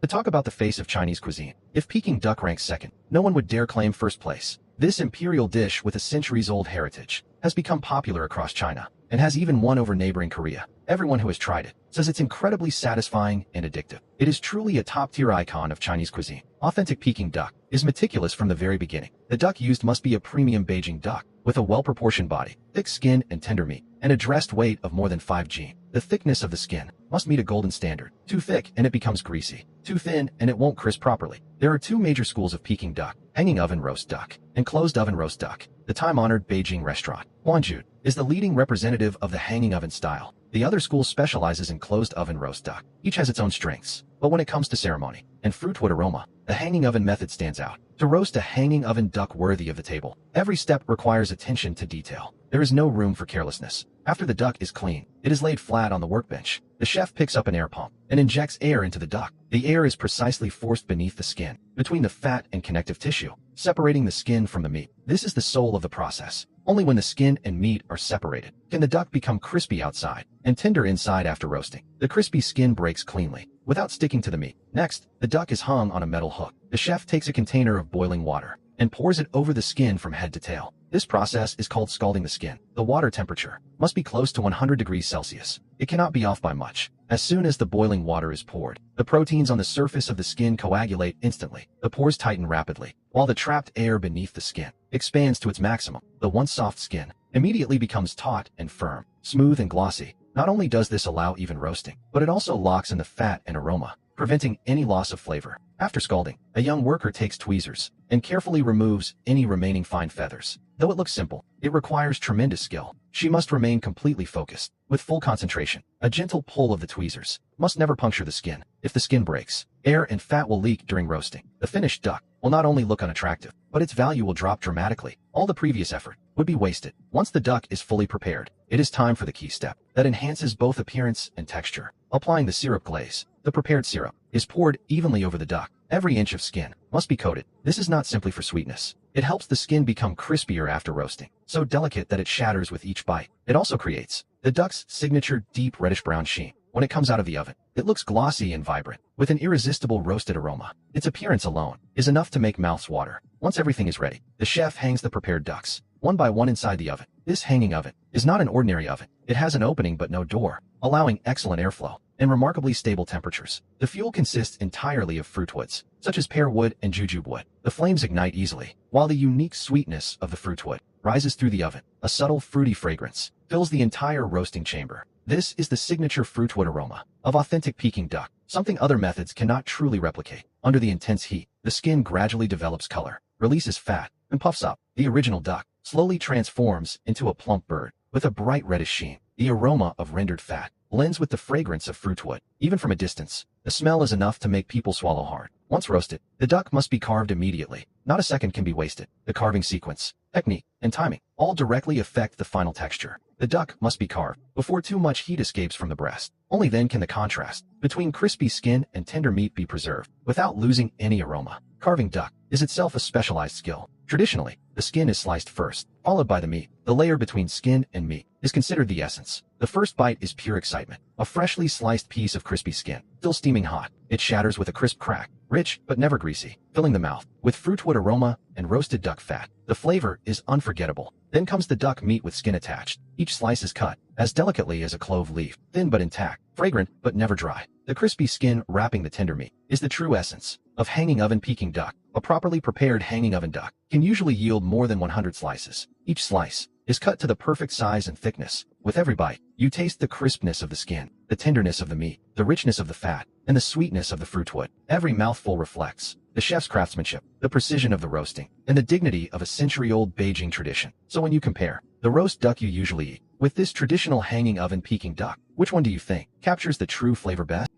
To talk about the face of Chinese cuisine, if Peking duck ranks second, no one would dare claim first place. This imperial dish with a centuries-old heritage has become popular across China and has even won over neighboring Korea. Everyone who has tried it says it's incredibly satisfying and addictive. It is truly a top-tier icon of Chinese cuisine. Authentic Peking duck is meticulous from the very beginning. The duck used must be a premium Beijing duck with a well-proportioned body, thick skin and tender meat, and a dressed weight of more than 5 g. The thickness of the skin must meet a golden standard. Too thick and it becomes greasy. Too thin and it won't crisp properly. There are two major schools of Peking duck: hanging oven roast duck and closed oven roast duck. The time-honored Beijing restaurant, Guanju, is the leading representative of the hanging oven style. The other school specializes in closed oven roast duck. Each has its own strengths, but when it comes to ceremony and fruitwood aroma, the hanging oven method stands out. To roast a hanging oven duck worthy of the table, every step requires attention to detail. There is no room for carelessness. After the duck is clean, it is laid flat on the workbench. The chef picks up an air pump and injects air into the duck. The air is precisely forced beneath the skin, between the fat and connective tissue, separating the skin from the meat. This is the soul of the process. Only when the skin and meat are separated can the duck become crispy outside and tender inside after roasting. The crispy skin breaks cleanly, without sticking to the meat. Next, the duck is hung on a metal hook. The chef takes a container of boiling water and pours it over the skin from head to tail. This process is called scalding the skin. The water temperature must be close to 100 degrees Celsius. It cannot be off by much. As soon as the boiling water is poured, the proteins on the surface of the skin coagulate instantly. The pores tighten rapidly, while the trapped air beneath the skin expands to its maximum. The once soft skin immediately becomes taut and firm, smooth and glossy. Not only does this allow even roasting, but it also locks in the fat and aroma, preventing any loss of flavor. After scalding, a young worker takes tweezers and carefully removes any remaining fine feathers. Though it looks simple, it requires tremendous skill. She must remain completely focused, with full concentration. A gentle pull of the tweezers must never puncture the skin. If the skin breaks, air and fat will leak during roasting. The finished duck will not only look unattractive, but its value will drop dramatically. All the previous effort would be wasted. Once the duck is fully prepared, it is time for the key step that enhances both appearance and texture: applying the syrup glaze. The prepared syrup is poured evenly over the duck. Every inch of skin must be coated. This is not simply for sweetness. It helps the skin become crispier after roasting, so delicate that it shatters with each bite. It also creates the duck's signature deep reddish-brown sheen. When it comes out of the oven, it looks glossy and vibrant, with an irresistible roasted aroma. Its appearance alone is enough to make mouths water. Once everything is ready, the chef hangs the prepared ducks one by one inside the oven. This hanging oven is not an ordinary oven. It has an opening but no door, allowing excellent airflow and remarkably stable temperatures. The fuel consists entirely of fruitwoods, such as pear wood and jujube wood. The flames ignite easily, while the unique sweetness of the fruitwood rises through the oven. A subtle fruity fragrance fills the entire roasting chamber. This is the signature fruitwood aroma of authentic Peking duck, something other methods cannot truly replicate. Under the intense heat, the skin gradually develops color, releases fat, and puffs up. The original duck slowly transforms into a plump bird with a bright reddish sheen. The aroma of rendered fat blends with the fragrance of fruitwood. Even from a distance, the smell is enough to make people swallow hard. Once roasted, the duck must be carved immediately. Not a second can be wasted. The carving sequence, technique, and timing all directly affect the final texture. The duck must be carved before too much heat escapes from the breast. Only then can the contrast between crispy skin and tender meat be preserved without losing any aroma. Carving duck is itself a specialized skill. Traditionally, the skin is sliced first, followed by the meat. The layer between skin and meat is considered the essence. The first bite is pure excitement. A freshly sliced piece of crispy skin, still steaming hot. It shatters with a crisp crack, rich but never greasy, filling the mouth with fruitwood aroma and roasted duck fat. The flavor is unforgettable. Then comes the duck meat with skin attached. Each slice is cut as delicately as a clove leaf, thin but intact, fragrant but never dry. The crispy skin wrapping the tender meat is the true essence of hanging oven Peking duck. A properly prepared hanging oven duck can usually yield more than 100 slices. Each slice is cut to the perfect size and thickness. With every bite, you taste the crispness of the skin, the tenderness of the meat, the richness of the fat, and the sweetness of the fruitwood. Every mouthful reflects the chef's craftsmanship, the precision of the roasting, and the dignity of a century-old Beijing tradition. So when you compare the roast duck you usually eat with this traditional hanging oven Peking duck, which one do you think captures the true flavor best?